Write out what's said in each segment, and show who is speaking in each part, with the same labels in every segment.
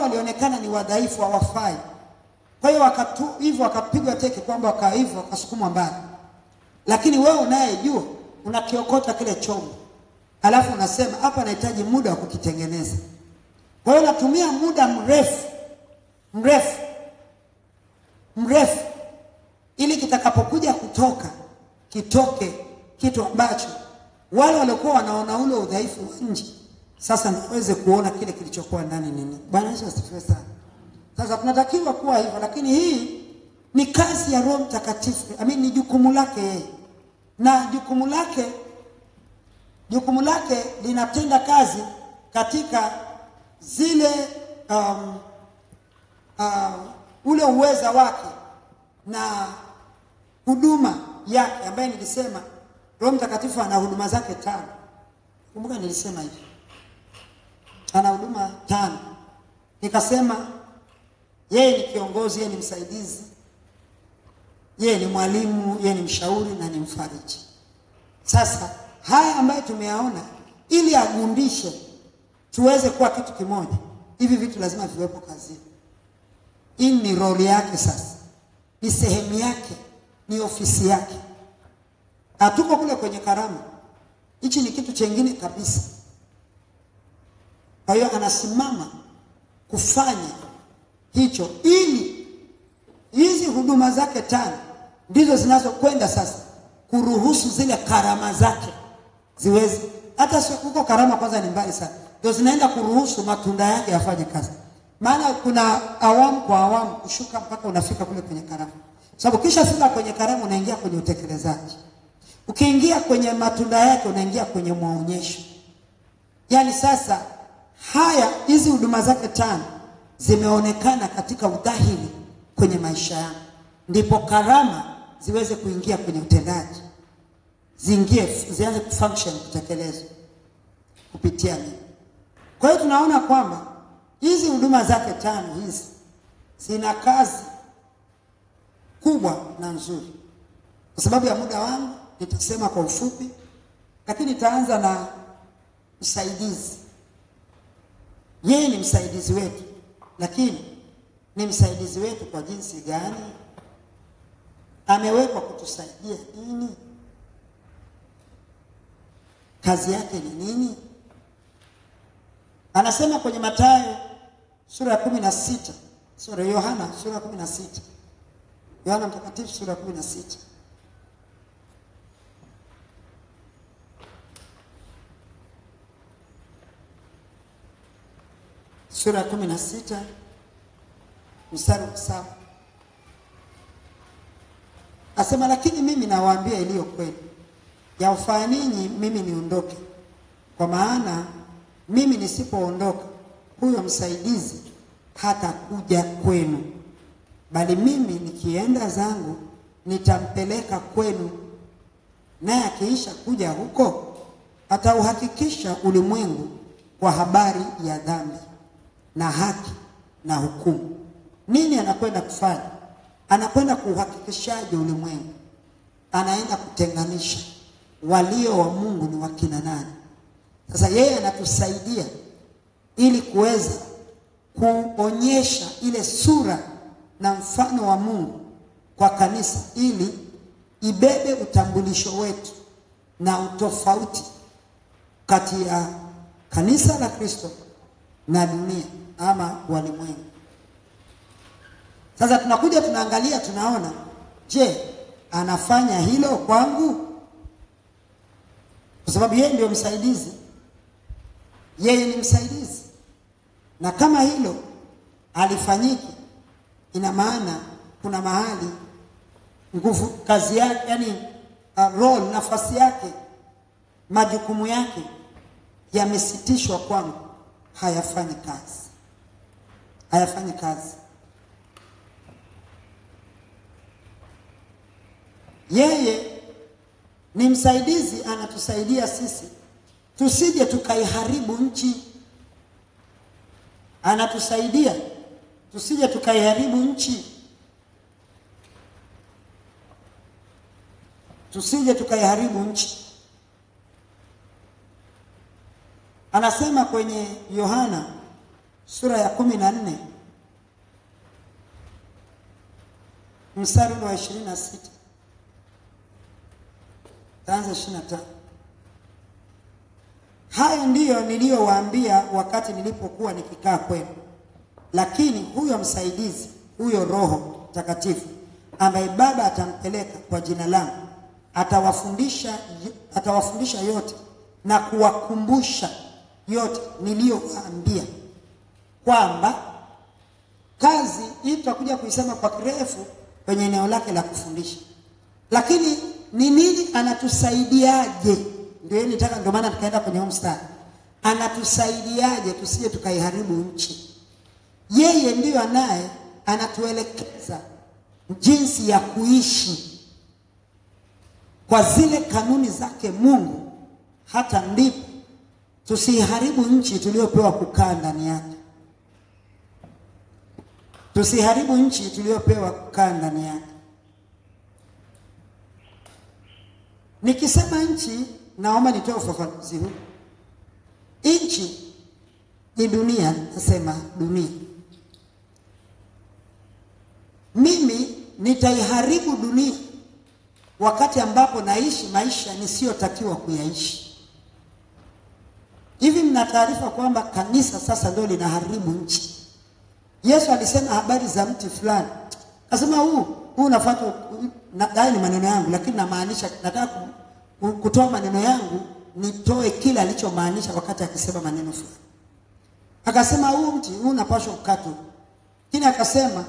Speaker 1: walionekana ni wadhaifu, hawafai. Kwa hiyo hivyo wakapigwa teke kwamba wakaivu wakasukumwa mbali. Lakini wewe unayejua unakiokota kile chombo, alafu unasema hapa nahitaji muda wa kukitengeneza. Kwa hiyo natumia muda mrefu ili kitakapokuja kutoka kitoke kitu ambacho wale waliokuwa wanaona ule udhaifu wa nje sasa naweze kuona kile kilichokuwa ndani nini. Bwana Yesu asifiwe sana. Sasa tunatakiwa kuwa hivyo, lakini hii ni kazi ya Roho Mtakatifu. Ni jukumu lake yeye. Na jukumu lake linatenda kazi katika zile ule uweza wake na huduma yake, ambaye nilisema Roho Mtakatifu ana huduma zake 5. Kumbuka nilisema hivi, ana huduma 5. Nikasema yeye ni kiongozi, yeye ni msaidizi, yeye ni mwalimu, yeye ni mshauri na ni mfariji. Sasa haya ambayo tumeyaona, ili agundishe tuweze kuwa kitu kimoja, hivi vitu lazima viwepo kazini. Hii ni role yake sasa, ni sehemu yake, ni ofisi yake. Hatuko kule kwenye karama, hichi ni kitu chengine kabisa. Kwa hiyo anasimama kufanya hicho, ili hizi huduma zake 5 ndizo zinazokwenda sasa kuruhusu zile karama zake ziweze. Hata sio huko karama kwanza ni mbali sana, ndio zinaenda kuruhusu matunda yake yafanye kazi. Maana kuna awamu kwa awamu kushuka mpaka unafika kule kwenye karama. Sababu kisha fika kwenye karama unaingia kwenye utekelezaji. Ukiingia kwenye matunda yake unaingia kwenye maonyesho. Yaani sasa hizi huduma zake 5 zimeonekana katika udhahiri kwenye maisha yangu, ndipo karama ziweze kuingia kwenye utendaji, zianze kufunction, kutekelezwa kupitia mimi. Kwa hiyo tunaona kwamba hizi huduma zake 5 hizi zina kazi kubwa na nzuri. Kwa sababu ya muda wangu nitasema kwa ufupi, lakini nitaanza na msaidizi. Yeye ni msaidizi wetu, lakini ni msaidizi wetu kwa jinsi gani? Amewekwa kutusaidia nini? Kazi yake ni nini? Anasema kwenye Mathayo sura ya 16, Yohana sura ya 16. Yohana Mtakatifu sura ya 16. Sura ya 16 mstari wa 7. Asema, lakini mimi nawaambia iliyo kweli, yawafaa ninyi mimi niondoke. Kwa maana mimi nisipoondoka, huyo msaidizi hatakuja kwenu, bali mimi nikienda zangu nitampeleka kwenu. Naye akiisha kuja huko, atauhakikisha ulimwengu kwa habari ya dhambi na haki na hukumu. Nini anakwenda kufanya? Anakwenda kuhakikishaje ulimwengu? Anaenda kutenganisha walio wa Mungu ni wakina nani. Sasa yeye anatusaidia ili kuweza kuonyesha ile sura na mfano wa Mungu kwa kanisa, ili ibebe utambulisho wetu na utofauti kati ya kanisa la Kristo na dunia ama walimwengu. Sasa tunakuja tunaangalia, tunaona, je, anafanya hilo kwangu? Kwa sababu yeye ndio msaidizi. Yeye ni msaidizi. Na kama hilo alifanyiki, ina maana kuna mahali nguvu, kazi yake, yani role, nafasi yake, majukumu yake yamesitishwa kwangu, hayafanyi kazi. Yeye ni msaidizi, anatusaidia sisi tusije tukaiharibu nchi. Anatusaidia tusije tukaiharibu nchi. Anasema kwenye Yohana sura ya 14 mstari wa 26 taanza 25. Hayo ndiyo niliyowaambia wakati nilipokuwa nikikaa kwenu. Lakini huyo msaidizi, huyo Roho Mtakatifu ambaye Baba atampeleka kwa jina langu, atawafundisha yote na kuwakumbusha yote niliyowaambia. Kwamba kazi hii tutakuja kuisema kwa kirefu kwenye eneo lake la kufundisha. Lakini ni nini anatusaidiaje? Ndio maana tukaenda kwenye mstari. Anatusaidiaje tusije tukaiharibu nchi? Yeye ndiyo anatuelekeza jinsi ya kuishi kwa zile kanuni zake Mungu, hata ndipo tusiharibu nchi tuliyopewa kukaa ndani yake. Tusiharibu nchi tuliyopewa kukaa ndani yake. Nikisema nchi, naomba nitoe ufafanuzi huu. Nchi ni dunia, nasema dunia. Mimi nitaiharibu dunia wakati ambapo naishi maisha nisiyotakiwa kuyaishi. Hivi mna taarifa kwamba kanisa sasa ndio linaharibu nchi? Yesu alisema habari za mti fulani. Akasema huu unafuata, na ni maneno yangu, lakini namaanisha, nataka kutoa maneno yangu nitoe kile alichomaanisha wakati akisema maneno fulani. Akasema huu mti unapaswa kukatwa. Lakini akasema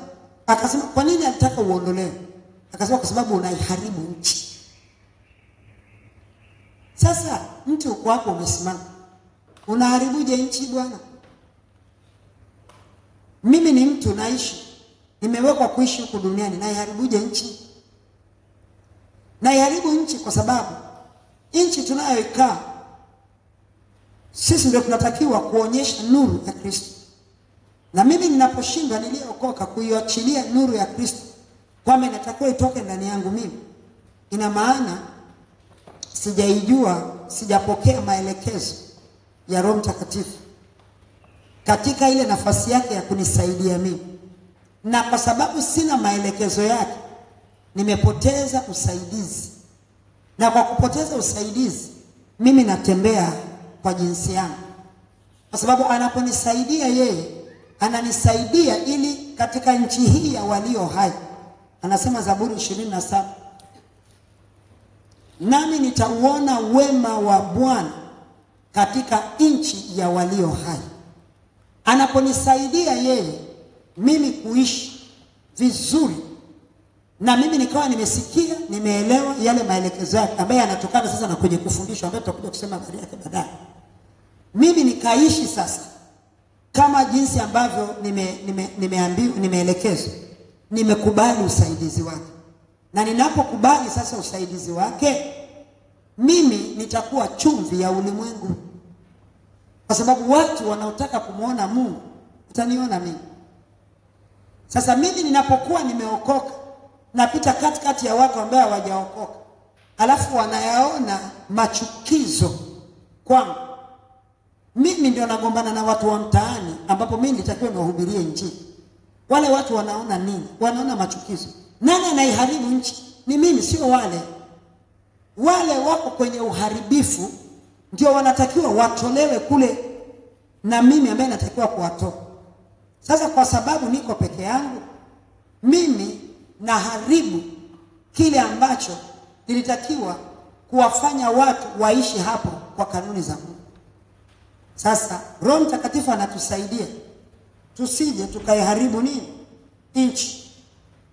Speaker 1: kwa nini alitaka uondolewe? Akasema kwa sababu unaiharibu nchi. Sasa mti uko hapo umesimama, unaharibuje nchi bwana? Mimi ni mtu naishi, nimewekwa kuishi huku duniani, naiharibuje nchi? Naiharibu nchi kwa sababu nchi tunayoikaa sisi ndio tunatakiwa kuonyesha nuru ya Kristo. Na mimi ninaposhindwa niliokoka kuiachilia nuru ya Kristo, kwamba inatakiwa itoke ndani yangu mimi, ina maana sijapokea maelekezo ya Roho Mtakatifu katika ile nafasi yake ya kunisaidia mimi. Na kwa sababu sina maelekezo yake, nimepoteza usaidizi. Na kwa kupoteza usaidizi, mimi natembea kwa jinsi yangu. Kwa sababu anaponisaidia yeye, ananisaidia ili katika nchi hii ya walio hai. Anasema Zaburi 27, nami nitauona wema wa Bwana katika nchi ya walio hai. Anaponisaidia yeye mimi kuishi vizuri, na mimi nikawa nimesikia, nimeelewa yale maelekezo yake ambayo yanatokana sasa na kwenye kufundishwa, ambayo tutakuja kusema habari yake baadaye. Mimi nikaishi sasa kama jinsi ambavyo nimeambiwa, nimeelekezwa, nimekubali usaidizi wake. Na ninapokubali sasa usaidizi wake, mimi nitakuwa chumvi ya ulimwengu. Kwa sababu watu wanaotaka kumuona Mungu utaniona mimi. Sasa mimi ninapokuwa nimeokoka, napita katikati ya watu ambao hawajaokoka, alafu wanayaona machukizo kwangu. Mimi ndio nagombana na watu wa mtaani ambapo mimi nitakiwa niwahubirie Injili. Wale watu wanaona nini? Wanaona machukizo. Nani anaiharibu nchi? Ni mimi, sio wale. Wale wako kwenye uharibifu ndio wanatakiwa watolewe kule, na mimi ambaye natakiwa kuwatoa. Sasa kwa sababu niko peke yangu, mimi naharibu kile ambacho nilitakiwa kuwafanya watu waishi hapo kwa kanuni za Mungu. Sasa Roho Mtakatifu anatusaidia tusije tukaiharibu nini? Nchi.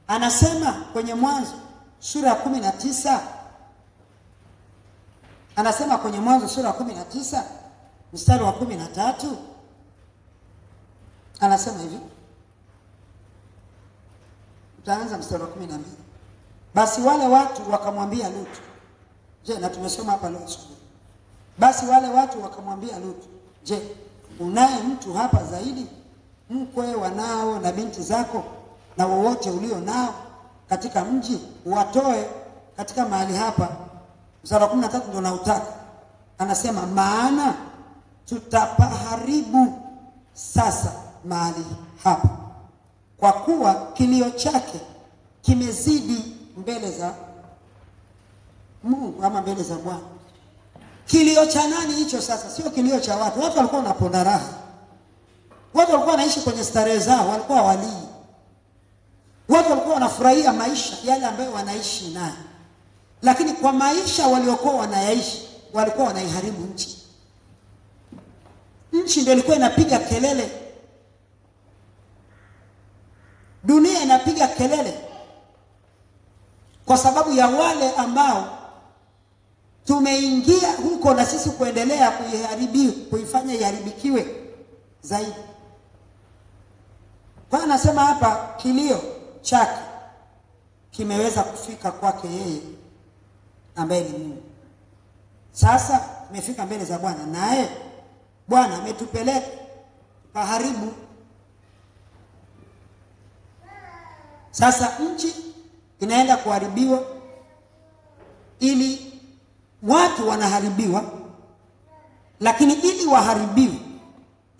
Speaker 1: Anasema kwenye Mwanzo sura ya 19, anasema kwenye Mwanzo sura ya 19 mstari wa 13, anasema hivi. Tutaanza mstari wa 12. Basi wale watu wakamwambia Lutu. Je, na tumesoma hapa leo asubuhi. Basi wale watu wakamwambia Lutu, je, unaye mtu hapa zaidi, mkwe, wanao na binti zako na wowote ulio nao katika mji, uwatoe katika mahali hapa. Mstari wa 13 ndio nautaka. Anasema maana tutapaharibu sasa mahali hapa, kwa kuwa kilio chake kimezidi mbele za Mungu ama mbele za Bwana. Kilio cha nani hicho sasa? Sio kilio cha watu. Watu walikuwa wanaponda raha. Watu walikuwa wanaishi kwenye starehe zao, walikuwa walii. Watu walikuwa wanafurahia maisha yale ambayo wanaishi nayo. Lakini kwa maisha waliokuwa wanayaishi, walikuwa wanaiharibu nchi. Nchi ndio ilikuwa inapiga kelele. Dunia inapiga kelele kwa sababu ya wale ambao tumeingia huko na sisi kuendelea kuifanya iharibikiwe zaidi. Kwa anasema hapa kilio chake kimeweza kufika kwake yeye ambaye ni Mungu. Sasa tumefika mbele za Bwana, naye Bwana ametupeleka paharibu. Sasa nchi inaenda kuharibiwa, ili watu wanaharibiwa, lakini ili waharibiwe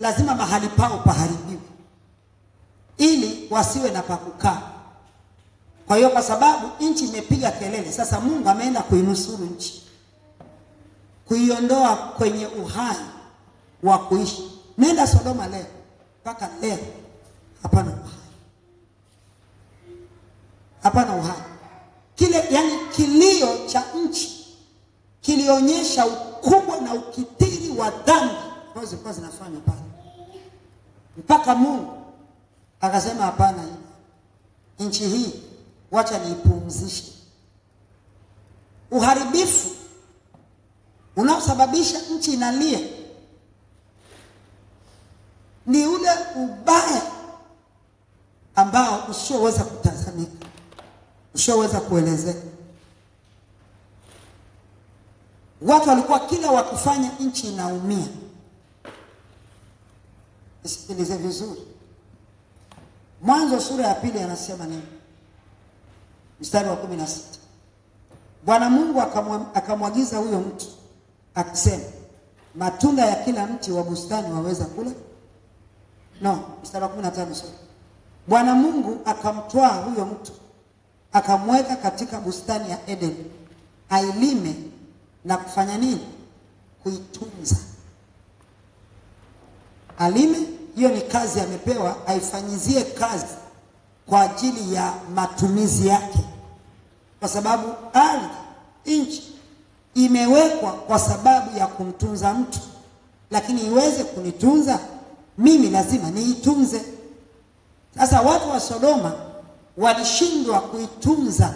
Speaker 1: lazima mahali pao paharibiwe ili wasiwe na pakukaa. Kwa hiyo kwa sababu nchi imepiga kelele, sasa Mungu ameenda kuinusuru nchi, kuiondoa kwenye uhai wa kuishi. Nenda Sodoma leo, mpaka leo hapana uhai. Hapana uhai. Yani kilio cha nchi kilionyesha ukubwa na ukitiri wa dhambi ambazo zilikuwa zinafanywa pale. Mpaka Mungu akasema hapana, nchi hii wacha niipumzishe. Uharibifu unaosababisha nchi inalia ni ule ubaya ambao usioweza kutazamika, usioweza kuelezeka. Watu walikuwa kila wakifanya nchi inaumia. Sikilize vizuri. Mwanzo sura ya 2 anasema nini? Mstari wa 16. Bwana Mungu akamwagiza huyo mtu akisema, matunda ya kila mti wa bustani waweza kula? No, mstari wa 15 sura. Bwana Mungu akamtwaa huyo mtu akamweka katika bustani ya Eden, ailime na kufanya nini? Kuitunza. Alime, hiyo ni kazi amepewa, aifanyizie kazi kwa ajili ya matumizi yake. Kwa sababu ardhi, nchi imewekwa kwa sababu ya kumtunza mtu. Lakini iweze kunitunza mimi, lazima niitunze. Sasa watu wa Sodoma walishindwa kuitunza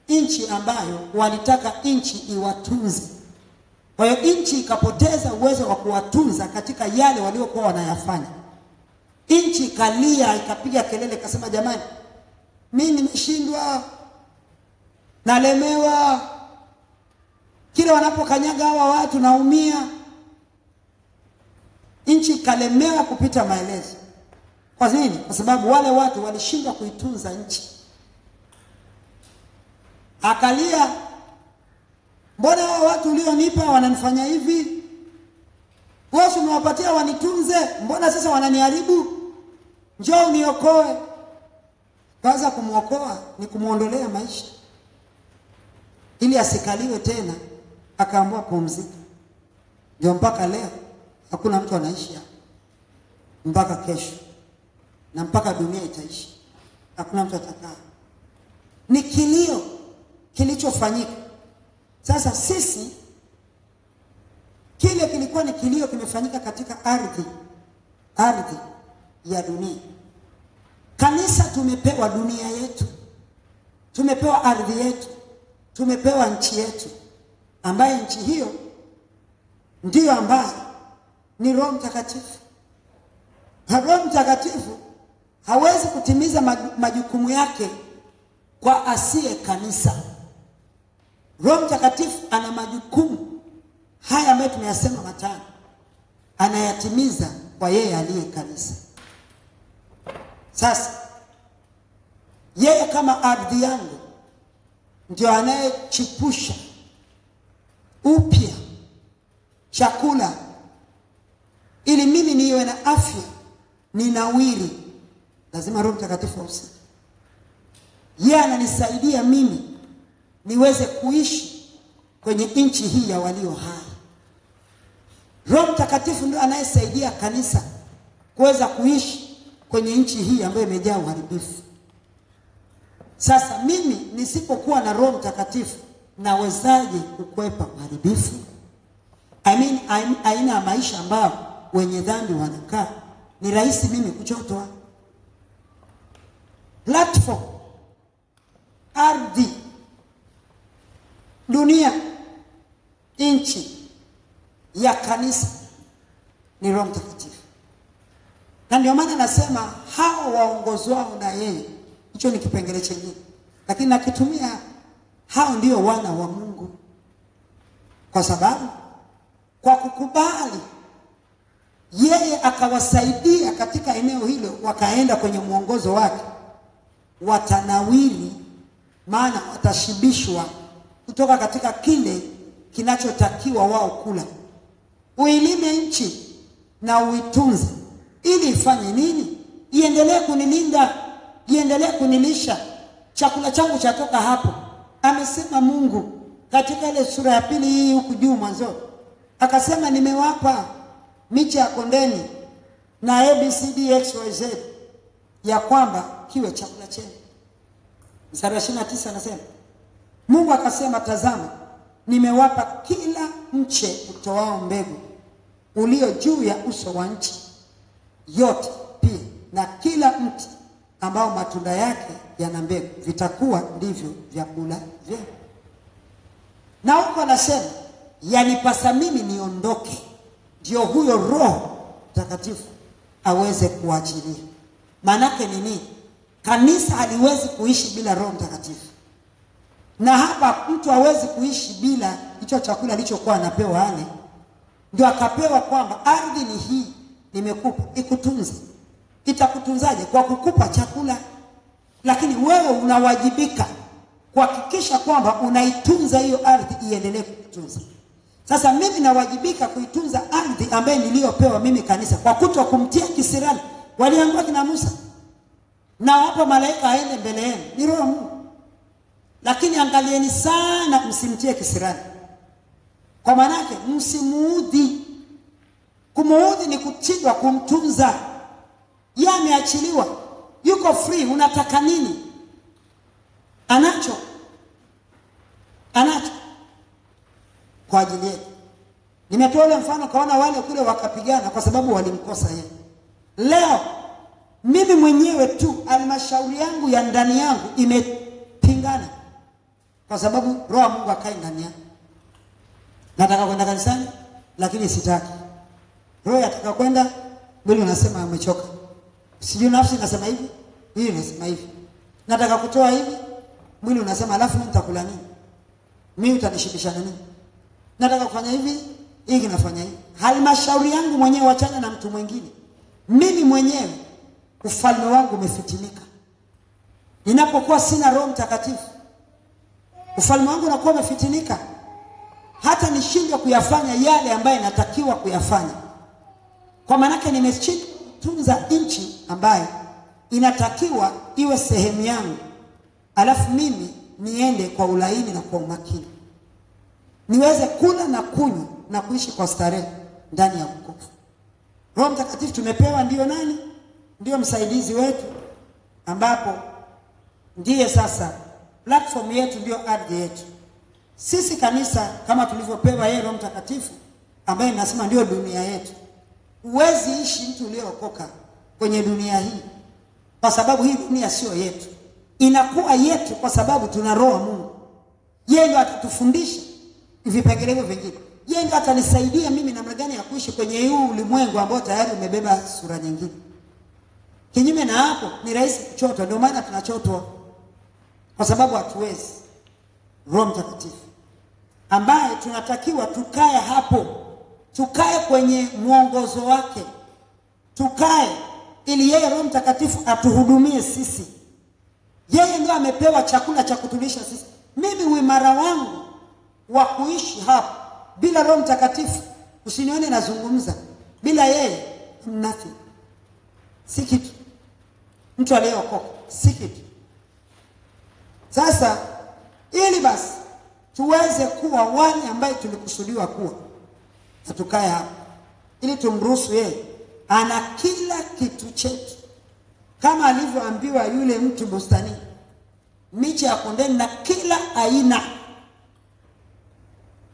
Speaker 1: nchi ambayo walitaka nchi iwatunze. Kwa hiyo nchi ikapoteza uwezo wa kuwatunza katika yale waliokuwa wanayafanya. Nchi ikalia, ikapiga kelele, ikasema jamani, mimi nimeshindwa, nalemewa, kila wanapokanyaga hawa watu naumia. Nchi ikalemewa kupita maelezo. Kwa nini? Kwa sababu wale watu walishindwa kuitunza nchi. Akalia, mbona hao watu ulionipa wananifanya hivi? Wewe umewapatia wanitunze, mbona sasa wananiharibu? Njoo uniokoe. Kaza kumuokoa ni kumuondolea maisha, ili asikaliwe tena, akaamua pumzika. Ndio mpaka leo hakuna mtu anaishi hapa mpaka kesho, na mpaka dunia itaishi hakuna mtu atakaa. Ni kilio kilichofanyika. Sasa sisi, kile kilikuwa ni kilio kimefanyika katika ardhi ya dunia. Kanisa tumepewa dunia yetu, tumepewa ardhi yetu, tumepewa nchi yetu, ambaye nchi hiyo ndiyo ambayo ni Roho Mtakatifu. Roho Mtakatifu hawezi kutimiza majukumu yake kwa asiye kanisa. Roho Mtakatifu ana majukumu haya ambayo tumeyasema matano, anayatimiza kwa yeye aliye kanisa. Sasa yeye kama ardhi yangu ndio anayechipusha upya chakula ili mimi niwe na afya ninawiri, lazima Roho Mtakatifu ahusike. Yeye ananisaidia mimi niweze kuishi kwenye nchi hii ya walio hai. Roho Mtakatifu ndiye anayesaidia kanisa kuweza kuishi kwenye nchi hii ambayo imejaa uharibifu. Sasa mimi nisipokuwa na Roho Mtakatifu nawezaje kukwepa uharibifu? Aina ya maisha ambao wenye dhambi wanakaa, ni rahisi mimi kuchotwa. Platform, ardhi, dunia, nchi ya kanisa ni Roho Mtakatifu. Na ndio maana nasema hao waongozwao na yeye, hicho ni kipengele chengine, lakini nakitumia hao ndio wana wa Mungu, kwa sababu kwa kukubali yeye akawasaidia katika eneo hilo, wakaenda kwenye mwongozo wake, watanawiri, maana watashibishwa kutoka katika kile kinachotakiwa wao kula. Uilime nchi na uitunze, ili ifanye nini? Iendelee kunilinda, iendelee kunilisha. Chakula changu chatoka hapo. Amesema Mungu katika ile sura ya 2 hii huku juu mwanzo, akasema nimewapa miche ya kondeni na ABCDXYZ ya kwamba kiwe chakula chenu. Mstari wa 29 anasema Mungu akasema, tazama nimewapa kila mche utoao mbegu ulio juu ya uso wa nchi yote pia, na kila mti ambao matunda yake yana mbegu, vitakuwa ndivyo vyakula vyenu. Na huko anasema yanipasa mimi niondoke, ndio huyo Roho Mtakatifu aweze kuachilia. Manake ni nini? Kanisa haliwezi kuishi bila Roho Mtakatifu. Na hapa mtu hawezi kuishi bila hicho chakula alichokuwa anapewa ale. Ndio akapewa kwamba ardhi ni hii nimekupa, ikutunze. Itakutunzaje? Kwa kukupa chakula. Lakini wewe unawajibika kuhakikisha kwamba unaitunza hiyo ardhi iendelee kukutunza. Sasa mimi nawajibika kuitunza ardhi ambaye niliyopewa mimi kanisa, kwa kumtia kisirani. Waliambiwa kina Musa, na wapo malaika aende mbele yenu, ni Roho Mungu. Lakini angalieni sana msimtie kisirani. Kwa maana yake msimuudhi. Kumuudhi ni kuchidwa kumtunza. Yeye ameachiliwa, yuko free, unataka nini? Anacho kwa ajili yetu. Nimetoa ule mfano, kaona wale kule wakapigana kwa sababu walimkosa yeye. Leo mimi mwenyewe tu halmashauri yangu ya ndani yangu imepingana kwa sababu Roho wa Mungu akai ndani yangu. Nataka kwenda kanisani lakini sitaki. Roho yataka kwenda, mwili unasema umechoka. Sijui nafsi inasema hivi, hii inasema hivi. Nataka kutoa hivi, mwili unasema alafu mimi nitakula nini? Mimi utanishibisha nini? Nataka kufanya hivi, hii kinafanya hivi. Halmashauri yangu mwenyewe, wachana na mtu mwingine. Mimi mwenyewe ufalme wangu umefitinika. Ninapokuwa sina Roho Mtakatifu, ufalme wangu unakuwa umefitinika. Hata nishindwe kuyafanya yale ambayo natakiwa kuyafanya. Kwa maana yake nimetunza nchi ambayo inatakiwa iwe sehemu yangu. Alafu mimi niende kwa ulaini na kwa umakini, niweze kula na kunywa na kuishi kwa starehe ndani ya wokovu. Roho Mtakatifu tumepewa ndio nani? Ndio msaidizi wetu, ambapo ndiye sasa platform yetu, ndio ardhi yetu. Sisi kanisa kama tulivyopewa yeye Roho Mtakatifu ambaye nasema ndio dunia yetu. Huwezi ishi mtu uliokoka kwenye dunia hii, kwa sababu hii dunia sio yetu. Inakuwa yetu kwa sababu tuna Roho wa Mungu. Yeye ndiye atatufundisha vipengele hivyo vingine. Yeye ndiye atanisaidia mimi namna gani ya kuishi kwenye huu ulimwengu ambao tayari umebeba sura nyingine. Kinyume na hapo ni rahisi kuchotwa. Ndio maana tunachotwa, kwa sababu hatuwezi. Roho Mtakatifu ambaye tunatakiwa tukae hapo, tukae kwenye mwongozo wake, tukae ili yeye Roho Mtakatifu atuhudumie sisi. Yeye ndio amepewa chakula cha kutulisha sisi. Mimi uimara wangu wa kuishi hapo bila Roho Mtakatifu, usinione nazungumza bila yeye, nothing. si kitu. Mtu aliyeokoka si kitu. Sasa ili basi tuweze kuwa wale ambaye tulikusudiwa kuwa, tukae hapa ili tumruhusu yeye ana kila kitu chetu, kama alivyoambiwa yule mtu bustani, miche ya kondeni na kila aina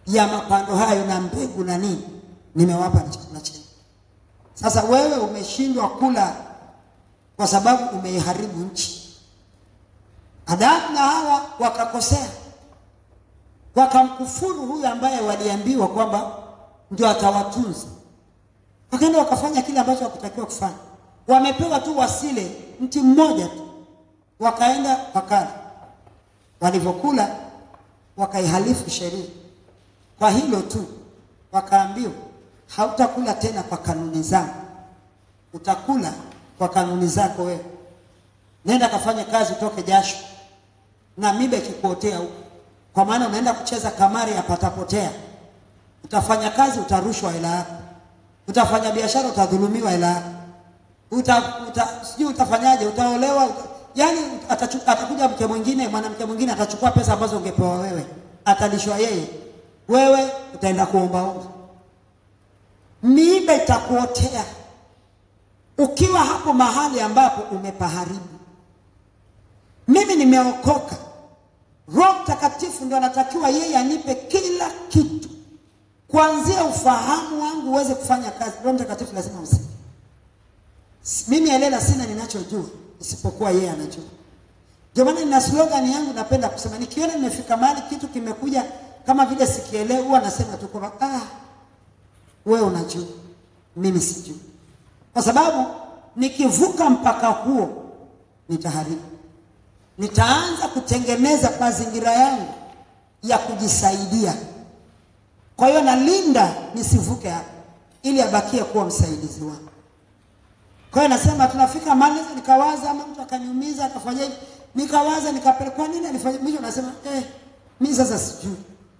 Speaker 1: ya mapando hayo na mbegu na nini nimewapa chakula chenu. Sasa wewe umeshindwa kula kwa sababu umeiharibu nchi. Adamu na Hawa wakakosea, wakamkufuru huyu ambaye waliambiwa kwamba ndio atawatunza. Wakaenda wakafanya kile ambacho hakutakiwa kufanya. Wamepewa tu wasile mti mmoja tu, wakaenda wakala. Walivyokula wakaihalifu sheria. Kwa hilo tu wakaambiwa hautakula tena kwa kanuni zangu, utakula kwa kanuni zako wewe. Nenda kafanye kazi utoke jasho na miba ikikuotea huko, kwa maana unaenda kucheza kamari apatapotea. Utafanya kazi utarushwa hela yako, utafanya biashara utadhulumiwa hela yako, sijui utafanyaje, utaolewa yani atakuja mke mwingine, mwanamke mwingine atachukua pesa ambazo ungepewa wewe, atalishwa yeye, wewe utaenda kuomba. Miiba itakuotea ukiwa hapo mahali ambapo umepaharibu. Mimi nimeokoka, Roho Mtakatifu ndio anatakiwa yeye anipe kila kitu, kuanzia ufahamu wangu uweze kufanya kazi. Roho Mtakatifu lazima useme. Mimi Elela sina ninachojua isipokuwa yeye anajua. Ndio maana nina slogan yangu napenda kusema, nikiona nimefika mahali kitu kimekuja kama vile sikielewi, huwa nasema tu kwamba wewe unajua, mimi sijui. Kwa sababu nikivuka mpaka huo nitaharibu. Nitaanza kutengeneza mazingira yangu ya kujisaidia. Kwa hiyo nalinda nisivuke hapo ili abakie kuwa msaidizi wangu. Kwa hiyo nasema tunafika mahali nikawaza, ama mtu akaniumiza akafanya hivi, nikawaza nikapeleka, kwa nini alifanya mwisho? Nasema mimi sasa sijui.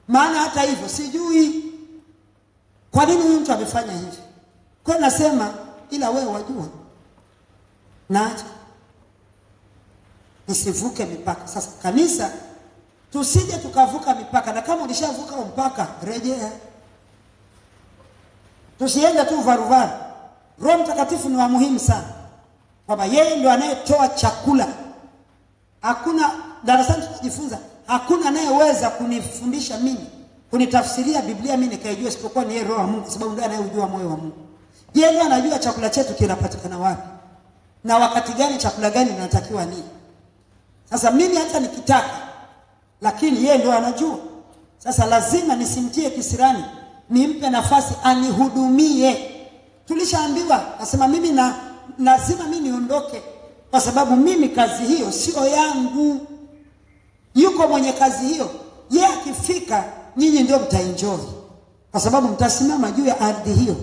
Speaker 1: Maana hata hivyo sijui kwa nini huyu mtu amefanya hivi. Kwa hiyo nasema ila wewe wajua. Naacha nisivuke mipaka. Sasa kanisa tusije tukavuka mipaka, na kama ulishavuka mpaka rejea. Tusiende tu varuvaru. Roho Mtakatifu ni wa muhimu sana, kwamba yeye ndio anayetoa chakula. Hakuna darasani tunajifunza, hakuna anayeweza kunifundisha mimi, kunitafsiria Biblia mimi nikaijua isipokuwa ni yeye, Roho wa Mungu, sababu ndiye anayejua moyo wa Mungu. Yeye ndiye anajua chakula chetu kinapatikana wapi na wakati gani, chakula gani tunatakiwa nini. Sasa mimi hata nikitaka, lakini yeye ndio anajua. Sasa lazima nisimtie kisirani, nimpe nafasi anihudumie. Tulishaambiwa, nasema mimi lazima mimi niondoke, kwa sababu mimi kazi hiyo sio yangu. Yuko mwenye kazi hiyo. Yeye akifika, nyinyi ndio mtaenjoy, kwa sababu mtasimama juu ya ardhi hiyo.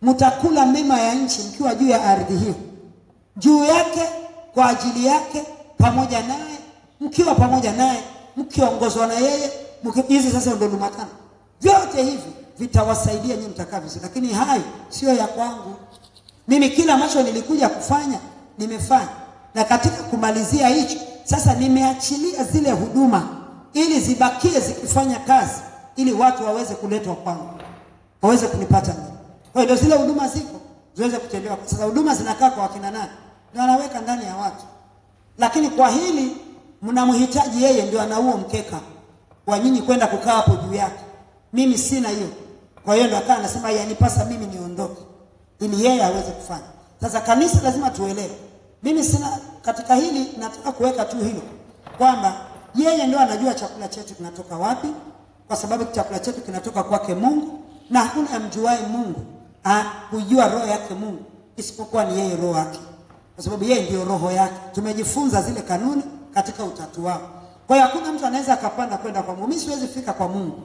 Speaker 1: Mtakula mema ya nchi mkiwa juu ya ardhi hiyo, juu yake, kwa ajili yake, pamoja naye, mkiwa pamoja naye, mkiongozwa na yeye. Hizi sasa ndio lumatano. Vyote hivi vitawasaidia nyinyi mtakavyo, lakini hayo sio ya kwangu. Mimi kila ambacho nilikuja kufanya nimefanya, na katika kumalizia hicho sasa nimeachilia zile huduma ili zibakie zikifanya kazi, ili watu waweze kuletwa kwangu, waweze kunipata mimi. Kwa hiyo zile huduma ziko ziweze kutendewa. Sasa huduma zinakaa kwa wakina nani? Ndio anaweka ndani ya watu. Lakini kwa hili mnamhitaji yeye, ndio anauo mkeka kwa nyinyi kwenda kukaa hapo juu yake. Mimi sina hiyo. Kwa hiyo ndio akawa anasema yanipasa mimi niondoke ili yeye aweze kufanya. Sasa kanisa lazima tuelewe. Mimi sina katika hili, nataka kuweka tu hilo kwamba yeye ndio anajua chakula chetu kinatoka wapi, kwa sababu chakula chetu kinatoka kwake Mungu, na hakuna amjuae Mungu kujua roho yake Mungu isipokuwa ni yeye roho yake, kwa sababu yeye ndio roho yake. Tumejifunza zile kanuni katika utatu wao. Kwa hiyo hakuna mtu anaweza akapanda kwenda kwa Mungu. Mimi siwezi fika kwa Mungu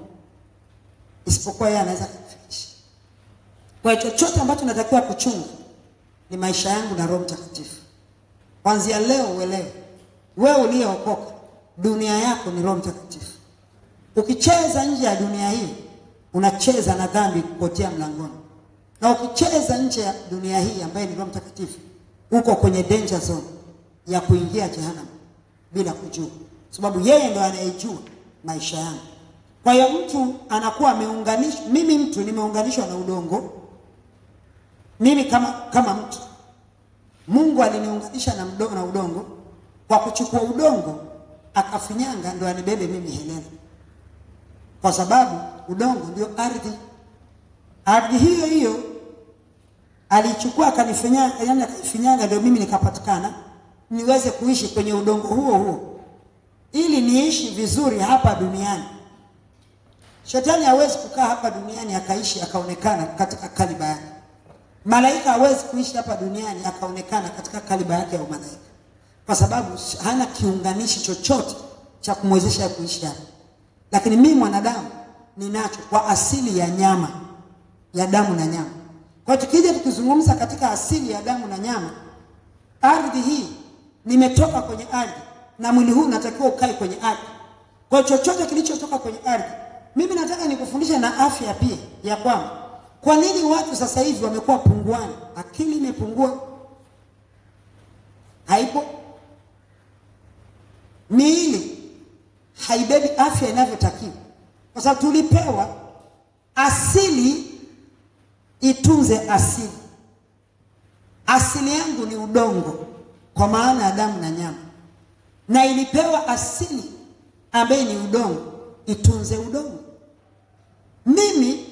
Speaker 1: isipokuwa yeye anaweza kufikisha. Kwa hiyo chochote ambacho natakiwa kuchunga ni maisha yangu na Roho Mtakatifu. Kuanzia leo uelewe, wewe uliyeokoka, dunia yako ni Roho Mtakatifu. Ukicheza nje ya dunia hii, unacheza na dhambi kupotea mlangoni. Na ukicheza nje ya dunia hii ambaye ni Roho Mtakatifu, uko kwenye danger zone ya kuingia jehanamu bila kujua, sababu yeye ndo anayejua maisha yangu. Kwa hiyo mtu anakuwa ameunganishwa, mimi mtu nimeunganishwa na udongo. Mimi kama mtu, Mungu aliniunganisha na udongo, kwa kuchukua udongo akafinyanga ndo anibebe mimi Helena, kwa sababu udongo ndio ardhi. Ardhi hiyo hiyo alichukua akanifinyanga, yani akafinyanga ndio mimi nikapatikana niweze kuishi kwenye udongo huo huo ili niishi vizuri hapa duniani. Shetani hawezi kukaa hapa duniani akaishi akaonekana katika kaliba yake. Malaika hawezi kuishi hapa duniani akaonekana katika kaliba yake ya umalaika, kwa sababu hana kiunganishi chochote cha kumwezesha kuishi hapa. Lakini mimi mwanadamu ninacho kwa asili ya nyama, ya damu na nyama. Kwa tukija tukizungumza katika asili ya damu na nyama, ardhi hii nimetoka kwenye ardhi na mwili huu natakiwa ukae kwenye ardhi. Kwa chochote kilichotoka kwenye ardhi, mimi nataka nikufundisha na afya pia ya kwamba kwa nini watu sasa hivi wamekuwa punguani, akili imepungua, haipo, miili haibebi afya inavyotakiwa, kwa sababu tulipewa asili itunze asili. Asili yangu ni udongo kwa maana ya damu na nyama, na ilipewa asili ambaye ni udongo itunze udongo. Mimi